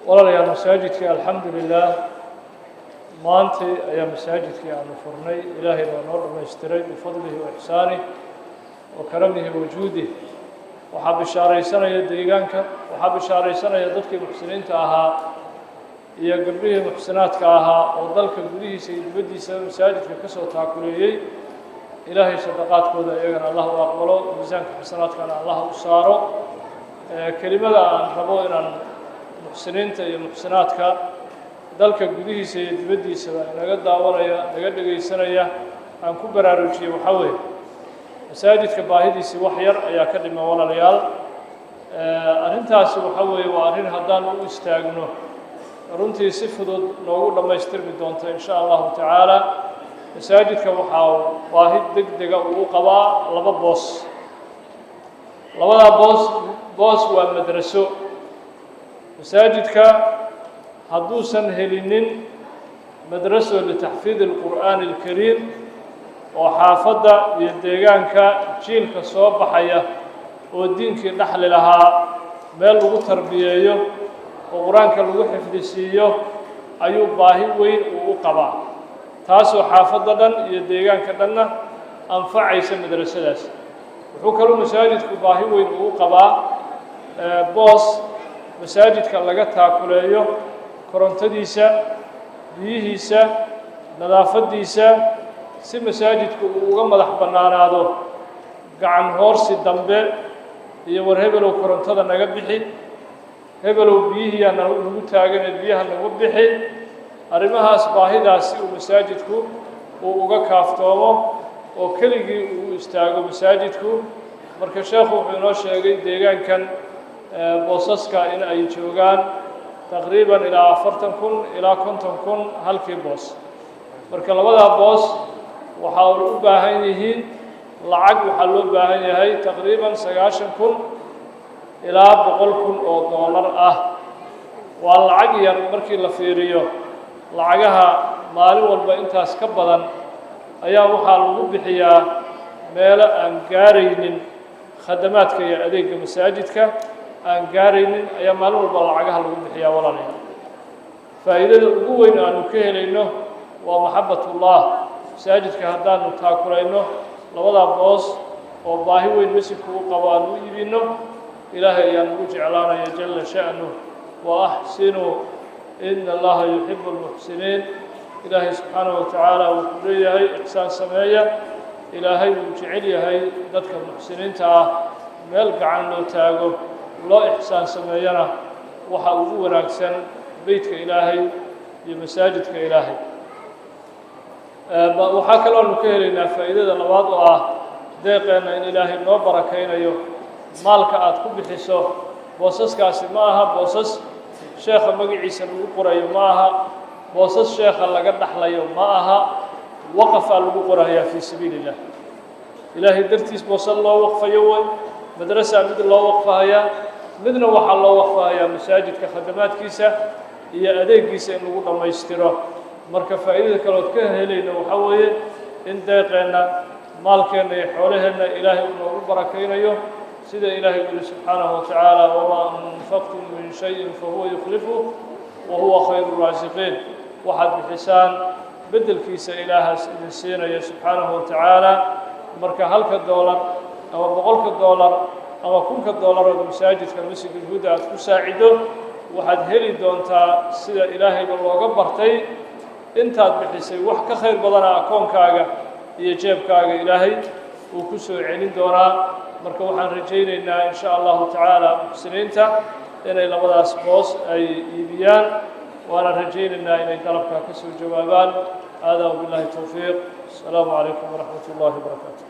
walaalayaal masaajidka alxamdulilah maanta ayaa masaajidkii aanu furnay ilaahay baa noo dhammaystiray bifadlihi wa ixsaanih wa karamihi wa juudih waxaa bishaaraysanaya deegaanka waxaa bishaaraysanaya dadkii muxsiniinta ahaa iyo gabdhihii muxsinaadka ahaa oo dalka gudihiisa iyo dibaddiisa masaajidka ka soo taakuleeyey ilaahay sadaqaadkooda iyagana allah u aqbalo miisaanka xasanaadkana allah u saaro kelimada aan rabo inaan muxsiniinta iyo muxsinaadka dalka gudihiisa iyo dibaddiisaba naga daawanaya naga dhegaysanaya aan ku baraarujiye waxaa weeye masaajidka baahidiisii wax yar ayaa ka dhima walaalayaal arrintaasi waxaa weeye waa arrin haddaan u istaagno runtii si fudud noogu dhammaystirmi doonta in sha allahu tacaala masaajidka waxaa baahi deg dega uu qabaa laba boos labadaa boos waa madraso masaajidka hadduusan helinin madraso litaxfiid alqur'aani alkariim oo xaafadda iyo deegaanka jiilka soo baxaya oo diinkii dhaxli lahaa meel lagu tarbiyeeyo oo qur-aanka lagu xifdisiiyo ayuu baahi weyn uu u qabaa taasoo xaafadda dhan iyo deegaanka dhanna anfacaysa madrasadaas wuxuu kaloo masaajidku baahi weyn uu qabaa boos masaajidka laga taakuleeyo korontadiisa biyihiisa nadaafaddiisa si masaajidku uu uga madax bannaanaado gacan hoorsi dambe iyo war hebelow korontada naga bixi hebelow biyihiiyaa nagu taagane biyaha nagu bixi arrimahaas baahidaasi uu masaajidku uu uga kaaftoomo oo keligii uu istaago masaajidku marka sheekhu wuxuu inoo sheegay deegaankan boosaska in ay joogaan taqriiban ilaa 40,000 ilaa 50,000 halkii boos marka labadaa boos waxaa u baahan yihiin lacag waxaa loo baahan yahay taqriiban 90,000 ilaa 100,000 oo dollar ah waa lacag yar markii la fiiriyo lacagaha maalin walba intaas ka badan ayaa waxaa lagu bixiyaa meelo aan gaaraynin khadamaadka iyo adeegga masaajidka aan gaaraynin ayaa maalin walba lacagaha lagu bixiyaa walaalayaal faa'iidada ugu weyn aanu ka helayno waa maxabbatullah masaajidka haddaanu taakulayno labadaa boos oo baahi weyn masjidku u qabo aan u iibinno ilaahay ayaan ugu jeclaanaya jalla sha'nuh wa axsinuu ina allaha yuxibu almuxsiniin ilaahay subxaanahu watacaala wuxuu leeyahay ixsaan sameeya ilaahay wuu jecel yahay dadka muxsiniinta ah meel gacan loo taago loo ixsaan sameeyana waxa ugu wanaagsan beytka ilaahay iyo masaajidka ilaahay waxaa kaloonu ka helaynaa faa'iidada labaad oo ah deeqeenna in ilaahay noo barakaynayo maalka aad ku bixiso boosaskaasi ma aha boosas sheekha magaciisa lagu qorayo ma aha boosas sheekha laga dhaxlayo ma aha waqafaa lagu qorayaa fii sabiili illah ilaahay dartiis boosad loo waqfayo way madrasa mid loo waqfahayaa midna waxaa loo waqfahayaa masaajidka khadamaadkiisa iyo adeeggiisa in lagu dhammaystiro marka faa'iidada kalood ka helayno waxaa weeye in deeqeenna maalkeenna iyo xoolaheenna ilaahay uu noogu barakaynayo sida ilaahay u yihi subxaanahu watacaala wamaa anfaqtum min shayin fahuwa yukhlifuh wa huwa khayru raasiqiin waxaad bixisaan beddelkiisa ilaahaas idin siinaya subxaanahu watacaala marka $1 ama $100 ama $1,000 oo masaajidka masjidul huda aad ku saacido waxaad heli doontaa sida ilaahayba looga bartay intaad bixisay wax ka khayr badana akoonkaaga iyo jeebkaaga ilaahay uu ku soo celin doonaa marka waxaan rajaynaynaa in sha allahu tacaala muxsiniinta inay labadaas boos ay iibiyaan waana rajaynaynaa inay dalabkaa ka soo jawaabaan haadaa wabillahi towfiiq asalaamu calaykum waraxmat ullahi wabarakaatu